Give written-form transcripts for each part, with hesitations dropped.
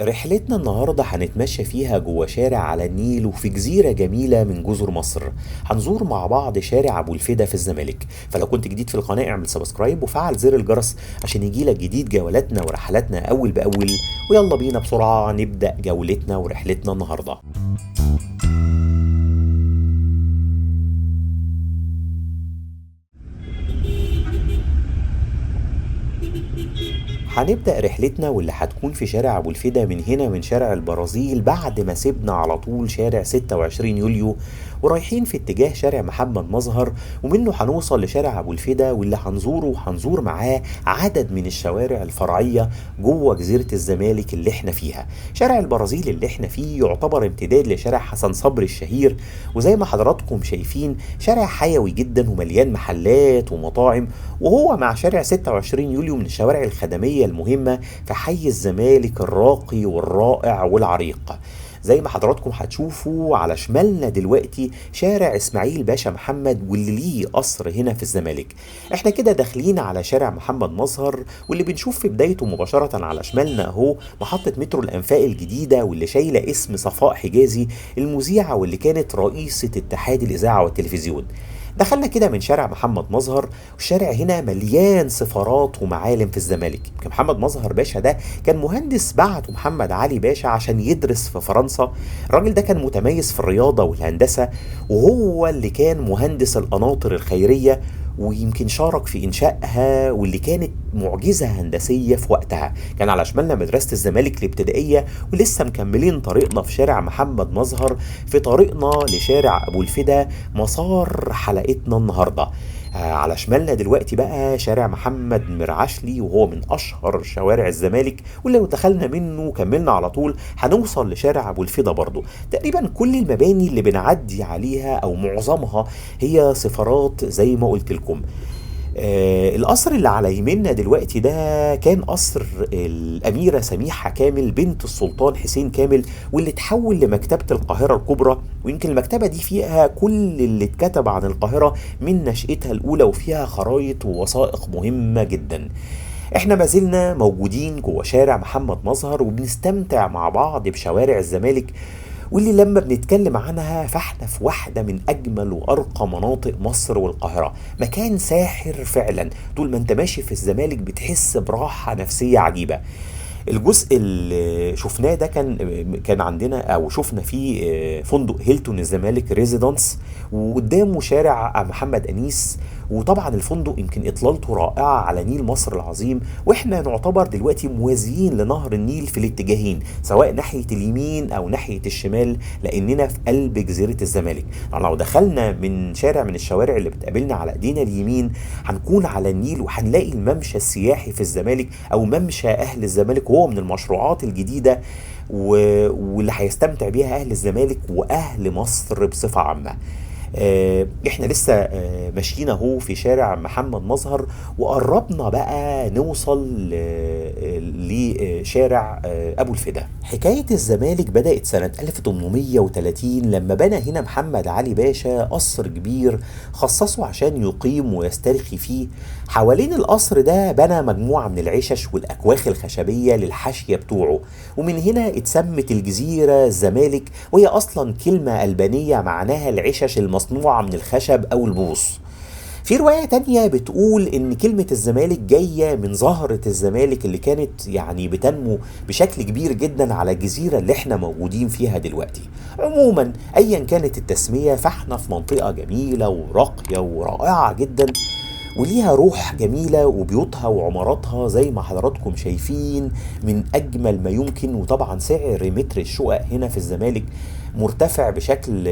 رحلتنا النهاردة هنتمشى فيها جوه شارع على النيل وفي جزيرة جميلة من جزر مصر. هنزور مع بعض شارع أبو الفدا في الزمالك. فلو كنت جديد في القناة اعمل سبسكرايب وفعل زر الجرس عشان يجيلك جديد جولاتنا ورحلاتنا أول بأول. ويلا بينا بسرعة نبدأ جولتنا ورحلتنا النهاردة. هنبدأ رحلتنا واللي هتكون في شارع أبو الفدا من هنا من شارع البرازيل بعد ما سيبنا على طول شارع 26 يوليو ورايحين في اتجاه شارع محمد مظهر، ومنه هنوصل لشارع أبو الفدا واللي هنزور معاه عدد من الشوارع الفرعية جوه جزيرة الزمالك اللي احنا فيها. شارع البرازيل اللي احنا فيه يعتبر امتداد لشارع حسن صبري الشهير، وزي ما حضراتكم شايفين شارع حيوي جدا ومليان محلات ومطاعم، وهو مع شارع 26 يوليو من الشوارع الخدمية المهمة في حي الزمالك الراقي والرائع والعريق. زي ما حضراتكم هتشوفوا على شمالنا دلوقتي شارع اسماعيل باشا محمد واللي ليه قصر هنا في الزمالك. احنا كده داخلين على شارع محمد مظهر، واللي بنشوف في بدايته مباشرة على شمالنا اهو محطة مترو الانفاق الجديدة واللي شايلة اسم صفاء حجازي المذيعة واللي كانت رئيسة اتحاد الاذاعة والتلفزيون. دخلنا كده من شارع محمد مظهر، والشارع هنا مليان سفارات ومعالم في الزمالك. محمد مظهر باشا ده كان مهندس بعته محمد علي باشا عشان يدرس في فرنسا. الراجل ده كان متميز في الرياضة والهندسة، وهو اللي كان مهندس القناطر الخيرية، ويمكن شارك في إنشائها واللي كانت معجزة هندسية في وقتها. كان على شمالنا مدرسة الزمالك الابتدائية، ولسه مكملين طريقنا في شارع محمد مظهر في طريقنا لشارع أبو الفدا مسار حلقتنا النهاردة. على شمالنا دلوقتي بقى شارع محمد مرعشلي، وهو من اشهر شوارع الزمالك، واللي لو دخلنا منه وكملنا على طول هنوصل لشارع ابو الفدا. برضو تقريبا كل المباني اللي بنعدي عليها او معظمها هي سفارات زي ما قلت لكم. القصر اللي على يميننا دلوقتي ده كان قصر الأميرة سميحة كامل بنت السلطان حسين كامل، واللي اتحول لمكتبة القاهرة الكبرى. ويمكن المكتبة دي فيها كل اللي اتكتب عن القاهرة من نشأتها الأولى، وفيها خرايط ووثائق مهمة جدا. احنا ما زلنا موجودين جوه شارع محمد مظهر وبنستمتع مع بعض بشوارع الزمالك، واللي لما بنتكلم عنها فاحنا في واحدة من أجمل وأرقى مناطق مصر والقاهرة. مكان ساحر فعلا، طول ما انت ماشي في الزمالك بتحس براحة نفسية عجيبة. الجزء اللي شفناه ده كان عندنا او شفنا فيه فندق هيلتون الزمالك ريزيدنس، وقدامه شارع محمد انيس. وطبعا الفندق يمكن اطلالته رائعه على نيل مصر العظيم، واحنا نعتبر دلوقتي موازيين لنهر النيل في الاتجاهين، سواء ناحيه اليمين او ناحيه الشمال، لاننا في قلب جزيره الزمالك. طبعا لو دخلنا من شارع من الشوارع اللي بتقابلنا على ايدينا اليمين هنكون على النيل، وهنلاقي الممشى السياحي في الزمالك او ممشى اهل الزمالك، وهو من المشروعات الجديده واللي هيستمتع بيها اهل الزمالك واهل مصر بصفه عامه. احنا لسه ماشيين اهو في شارع محمد مظهر، وقربنا بقى نوصل لشارع ابو الفدا. حكاية الزمالك بدأت سنة 1830 لما بنى هنا محمد علي باشا قصر كبير خصصه عشان يقيم ويسترخي فيه. حوالين القصر ده بنى مجموعة من العشش والأكواخ الخشبية للحاشية بتوعه، ومن هنا اتسمت الجزيرة الزمالك، وهي أصلا كلمة ألبانية معناها العشش المصنوعة من الخشب أو البوص. في رواية تانية بتقول إن كلمة الزمالك جاية من زهرة الزمالك اللي كانت يعني بتنمو بشكل كبير جدا على الجزيرة اللي احنا موجودين فيها دلوقتي. عموما أيا كانت التسمية فاحنا في منطقة جميلة وراقية ورائعة جدا، وليها روح جميلة، وبيوتها وعماراتها زي ما حضراتكم شايفين من أجمل ما يمكن. وطبعا سعر متر الشقق هنا في الزمالك مرتفع بشكل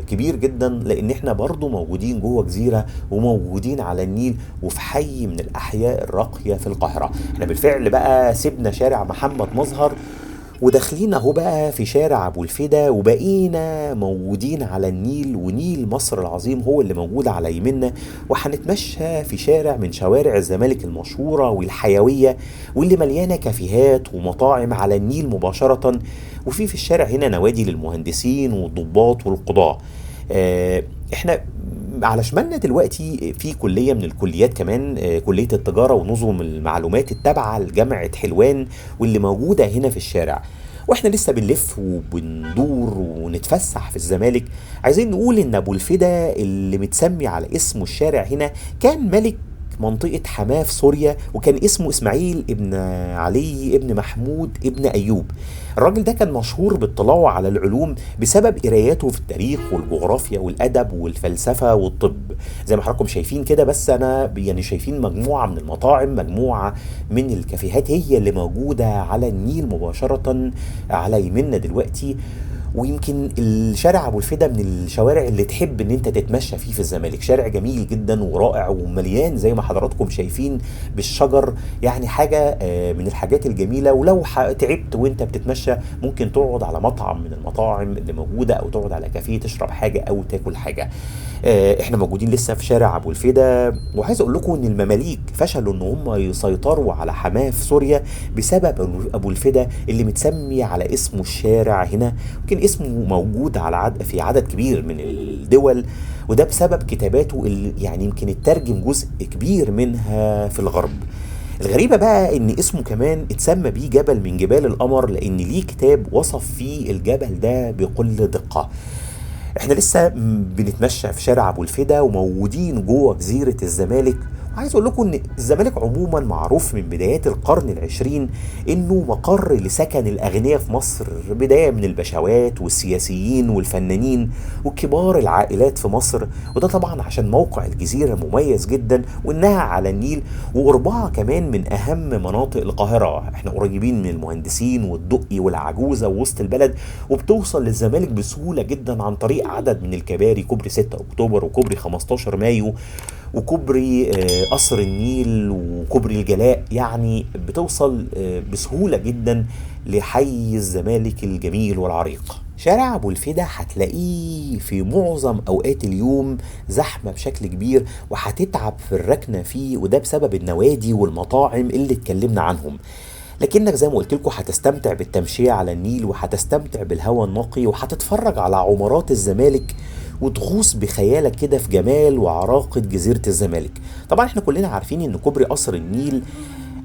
كبير جدا، لأن احنا برضو موجودين جوه جزيرة وموجودين على النيل وفي حي من الأحياء الراقية في القاهرة. احنا بالفعل بقى سيبنا شارع محمد مظهر وداخلين اهو بقى في شارع ابو الفدا، وبقينا موجودين على النيل، ونيل مصر العظيم هو اللي موجود على يمنا. وهنتمشى في شارع من شوارع الزمالك المشهورة والحيوية، واللي مليانة كافيهات ومطاعم على النيل مباشرة. وفي الشارع هنا نوادي للمهندسين والضباط والقضاة. احنا على شمالنا دلوقتي في كلية من الكليات كمان، كلية التجارة ونظم المعلومات التابعة لجامعة حلوان، واللي موجودة هنا في الشارع. واحنا لسه بنلف وبندور ونتفسح في الزمالك، عايزين نقول ان ابو الفدا اللي متسمي على اسمه الشارع هنا كان ملك منطقة حماة في سوريا، وكان اسمه إسماعيل ابن علي ابن محمود ابن أيوب. الراجل ده كان مشهور باطلاعه على العلوم بسبب قراياته في التاريخ والجغرافيا والأدب والفلسفة والطب، زي ما حضراتكم شايفين كده. بس أنا يعني شايفين مجموعة من المطاعم، مجموعة من الكافيهات هي اللي موجودة على النيل مباشرة على يمنا دلوقتي. ويمكن الشارع ابو الفدا من الشوارع اللي تحب ان انت تتمشى فيه في الزمالك، شارع جميل جدا ورائع ومليان زي ما حضراتكم شايفين بالشجر، يعني حاجة من الحاجات الجميلة. ولو تعبت وانت بتتمشى ممكن تقعد على مطعم من المطاعم اللي موجودة، او تقعد على كافيه تشرب حاجة او تاكل حاجة. احنا موجودين لسه في شارع ابو الفدا، وعايز اقول لكم ان المماليك فشلوا ان هم يسيطروا على حماة في سوريا بسبب ابو الفدا اللي متسمي على اسمه الشارع هنا. يمكن اسمه موجود على في عدد كبير من الدول، وده بسبب كتاباته اللي يعني يمكن اترجم جزء كبير منها في الغرب. الغريبة بقى ان اسمه كمان اتسمى بيه جبل من جبال القمر، لان ليه كتاب وصف فيه الجبل ده بكل دقة. احنا لسه بنتمشى في شارع ابو الفدا وموجودين جوه جزيرة الزمالك. وعايز اقول لكم ان الزمالك عموما معروف من بدايات القرن العشرين انه مقر لسكن الاغنياء في مصر، بداية من البشوات والسياسيين والفنانين وكبار العائلات في مصر. وده طبعا عشان موقع الجزيرة مميز جدا، وانها على النيل، وقربها كمان من اهم مناطق القاهرة. احنا قريبين من المهندسين والدقي والعجوزة ووسط البلد، وبتوصل للزمالك بسهولة جدا عن طريق عدد من الكباري، كوبري 6 اكتوبر وكوبري 15 مايو وكوبري قصر النيل وكوبري الجلاء. يعني بتوصل بسهولة جدا لحي الزمالك الجميل والعريق. شارع ابو الفدا هتلاقيه في معظم اوقات اليوم زحمة بشكل كبير، وهتتعب في الركنة فيه، وده بسبب النوادي والمطاعم اللي اتكلمنا عنهم. لكنك زي ما قلت لكم هتستمتع بالتمشية على النيل، وهتستمتع بالهواء النقي، وهتتفرج على عمارات الزمالك، وتغوص بخيالك كده في جمال وعراقة جزيرة الزمالك. طبعا احنا كلنا عارفين ان كوبري قصر النيل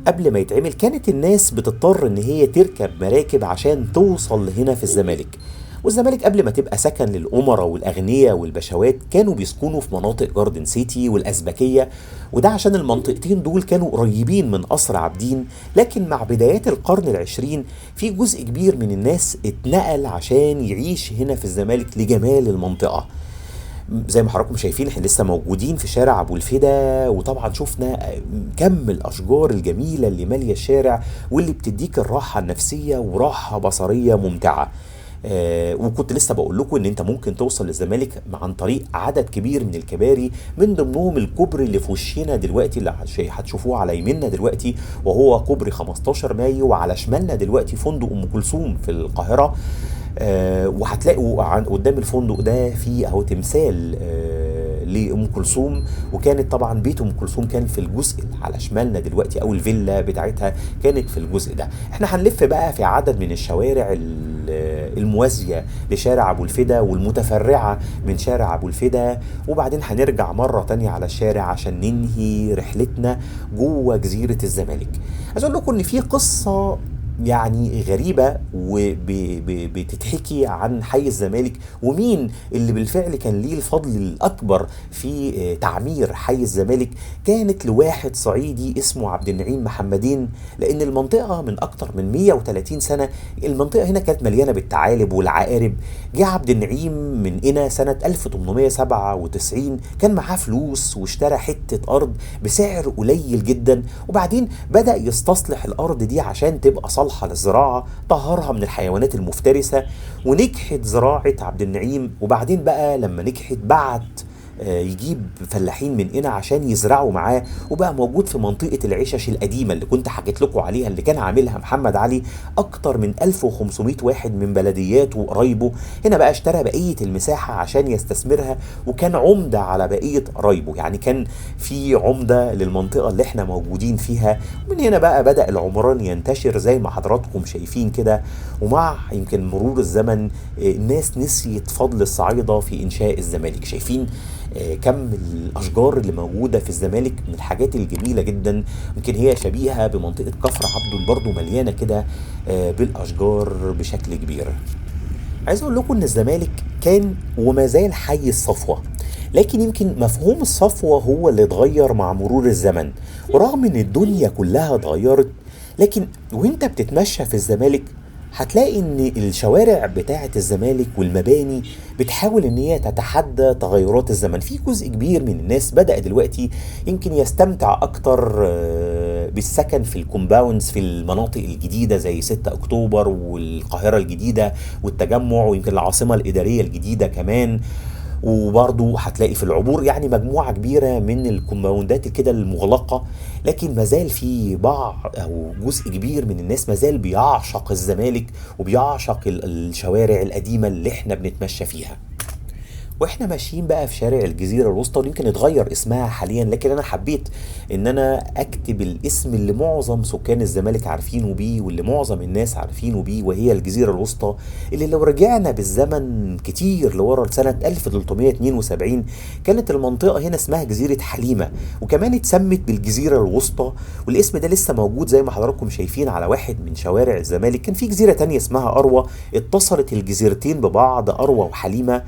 قبل ما يتعمل كانت الناس بتضطر ان هي تركب مراكب عشان توصل هنا في الزمالك. والزمالك قبل ما تبقى سكن للأمراء والأغنياء والبشوات كانوا بيسكنوا في مناطق جاردن سيتي والأزبكية، وده عشان المنطقتين دول كانوا قريبين من قصر عابدين. لكن مع بدايات القرن العشرين في جزء كبير من الناس اتنقل عشان يعيش هنا في الزمالك لجمال المنطقة. زي ما حضراتكم شايفين احنا لسه موجودين في شارع ابو الفدا، وطبعا شفنا كم الاشجار الجميله اللي ماليه الشارع، واللي بتديك الراحه النفسيه وراحه بصريه ممتعه. وكنت لسه بقول لكم ان انت ممكن توصل للزمالك عن طريق عدد كبير من الكباري، من ضمنهم الكوبري اللي في وشنا دلوقتي اللي هتشوفوه على يميننا دلوقتي، وهو كوبري 15 مايو. وعلى شمالنا دلوقتي فندق ام كلثوم في القاهره. وهتلاقوا قدام الفندق ده في اهو تمثال لأم كلثوم، وكانت طبعا بيت أم كلثوم كان في الجزء اللي على شمالنا دلوقتي، أو الفيلا بتاعتها كانت في الجزء ده. احنا هنلف بقى في عدد من الشوارع الموازية لشارع أبو الفدا والمتفرعة من شارع أبو الفدا، وبعدين هنرجع مرة تانية على الشارع عشان ننهي رحلتنا جوه جزيرة الزمالك. عايز أقول لكم إن في قصة يعني غريبة وبتتحكي عن حي الزمالك، ومين اللي بالفعل كان ليه الفضل الأكبر في تعمير حي الزمالك. كانت لواحد صعيدي اسمه عبد النعيم محمدين، لأن المنطقة من أكتر من 130 سنة المنطقة هنا كانت مليانة بالثعالب والعقارب. جه عبد النعيم من هنا سنة 1897، كان معاه فلوس واشترى حتة أرض بسعر قليل جدا، وبعدين بدأ يستصلح الأرض دي عشان تبقى صالحة للزراعة، طهرها من الحيوانات المفترسة، ونجحت زراعة عبد النعيم. وبعدين بقى لما نجحت بعت يجيب فلاحين من هنا عشان يزرعوا معاه، وبقى موجود في منطقة العشش القديمة اللي كنت حكيت لكم عليها، اللي كان عاملها محمد علي. أكتر من 1500 واحد من بلدياته وقرايبه هنا بقى اشترى بقية المساحة عشان يستثمرها، وكان عمدة على بقية قرايبه، يعني كان في عمدة للمنطقة اللي احنا موجودين فيها. ومن هنا بقى بدأ العمران ينتشر زي ما حضراتكم شايفين كده. ومع يمكن مرور الزمن الناس نسيت فضل الصعايدة في إنشاء الزمالك. شايفين كم الاشجار اللي موجوده في الزمالك من الحاجات الجميله جدا. يمكن هي شبيهه بمنطقه كفر عبده برضو، مليانه كده بالاشجار بشكل كبير. عايز اقول لكم ان الزمالك كان وما زال حي الصفوة، لكن يمكن مفهوم الصفوة هو اللي اتغير مع مرور الزمن. ورغم ان الدنيا كلها اتغيرت، لكن وانت بتتمشى في الزمالك هتلاقي ان الشوارع بتاعة الزمالك والمباني بتحاول ان هي تتحدى تغيرات الزمن. في جزء كبير من الناس بدأ دلوقتي يمكن يستمتع اكتر بالسكن في الكومباوندز في المناطق الجديدة زي 6 اكتوبر والقاهرة الجديدة والتجمع، ويمكن العاصمة الإدارية الجديدة كمان. وبرضه هتلاقي في العبور يعني مجموعة كبيرة من الكومباوندات كده المغلقة. لكن مازال في بعض أو جزء كبير من الناس مازال بيعشق الزمالك وبيعشق الشوارع القديمة اللي احنا بنتمشى فيها. واحنا ماشيين بقى في شارع الجزيرة الوسطى، ويمكن اتغير اسمها حاليا، لكن انا حبيت ان انا اكتب الاسم اللي معظم سكان الزمالك عارفينه بيه واللي معظم الناس عارفينه بيه، وهي الجزيرة الوسطى. اللي لو رجعنا بالزمن كتير لورا لسنة 1372 كانت المنطقة هنا اسمها جزيرة حليمة، وكمان اتسمت بالجزيرة الوسطى. والاسم ده لسه موجود زي ما حضراتكم شايفين على واحد من شوارع الزمالك. كان في جزيرة تانية اسمها أروى، اتصلت الجزيرتين ببعض أروى وحليمة.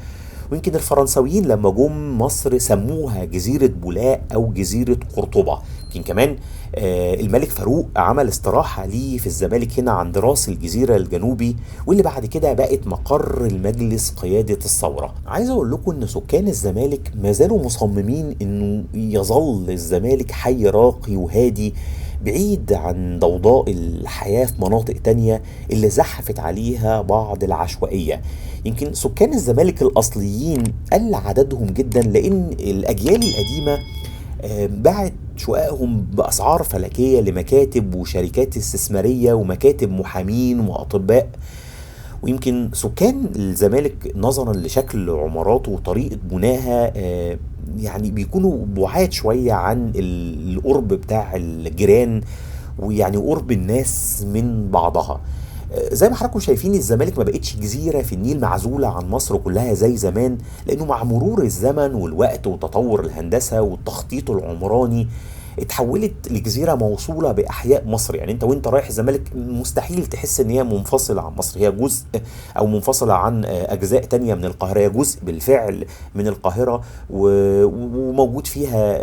ويمكن الفرنساويين لما جم مصر سموها جزيرة بولاق أو جزيرة قرطبة. يمكن كمان الملك فاروق عمل استراحة ليه في الزمالك هنا عند راس الجزيرة الجنوبي، واللي بعد كده بقت مقر المجلس قيادة الثورة. عايز أقول لكم إن سكان الزمالك ما زالوا مصممين إنه يظل الزمالك حي راقي وهادي بعيد عن ضوضاء الحياة في مناطق تانية اللي زحفت عليها بعض العشوائية. يمكن سكان الزمالك الأصليين قل عددهم جدا، لأن الأجيال القديمة باعت شققهم بأسعار فلكية لمكاتب وشركات استثمارية ومكاتب محامين وأطباء. ويمكن سكان الزمالك نظرا لشكل عماراته وطريقة بناها يعني بيكونوا بعاد شوية عن القرب بتاع الجيران، ويعني قرب الناس من بعضها. زي ما حضراتكم شايفين الزمالك ما بقتش جزيرة في النيل معزولة عن مصر كلها زي زمان، لأنه مع مرور الزمن والوقت وتطور الهندسة والتخطيط العمراني اتحولت لجزيرة موصولة بأحياء مصر. يعني انت وانت رايح الزمالك مستحيل تحس ان هي منفصلة عن مصر، هي جزء او منفصلة عن اجزاء تانية من القاهرة. هي جزء بالفعل من القاهرة وموجود فيها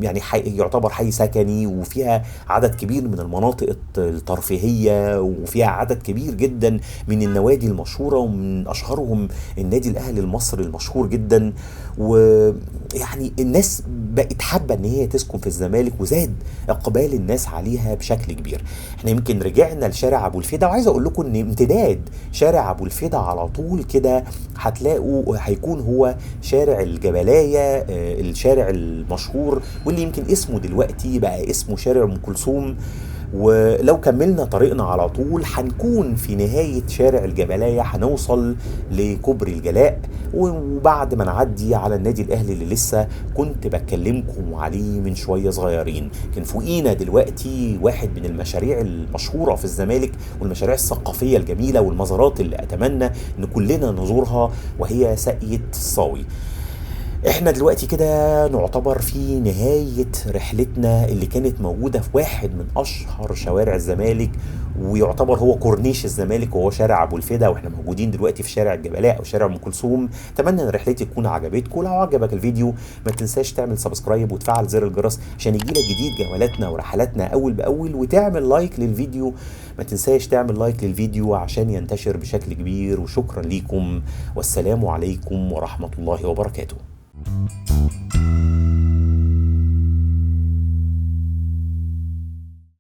يعني يعتبر حي سكني، وفيها عدد كبير من المناطق الترفيهية، وفيها عدد كبير جدا من النوادي المشهورة، ومن اشهرهم النادي الاهلي المصري المشهور جدا. ويعني الناس بقت حابة ان هي تسكن في الزمالك، وزاد اقبال الناس عليها بشكل كبير. احنا يمكن رجعنا لشارع ابو الفدا، وعايز اقول لكم ان امتداد شارع ابو الفدا على طول كده هتلاقوا هيكون هو شارع الجبلاية، الشارع المشهور واللي يمكن اسمه دلوقتي بقى اسمه شارع ام كلثوم. ولو كملنا طريقنا على طول هنكون في نهاية شارع الجبلاية، هنوصل لكوبري الجلاء. وبعد ما نعدي على النادي الأهلي اللي لسه كنت بكلمكم عليه من شوية صغيرين، كان فوقينا دلوقتي واحد من المشاريع المشهورة في الزمالك والمشاريع الثقافية الجميلة والمزارات اللي أتمنى إن كلنا نزورها، وهي ساقية الصاوي. احنا دلوقتي كده نعتبر في نهاية رحلتنا اللي كانت موجودة في واحد من اشهر شوارع الزمالك، ويعتبر هو كورنيش الزمالك، وهو شارع ابو الفدا. واحنا موجودين دلوقتي في شارع الجبلاء او شارع ام كلثوم. اتمنى ان رحلتي تكون عجبتكم. لو عجبك الفيديو ما تنساش تعمل سبسكرايب وتفعل زر الجرس عشان يجيلك جديد جولاتنا ورحلاتنا اول باول، وتعمل لايك للفيديو. ما تنساش تعمل لايك للفيديو عشان ينتشر بشكل كبير. وشكرا ليكم، والسلام عليكم ورحمة الله وبركاته.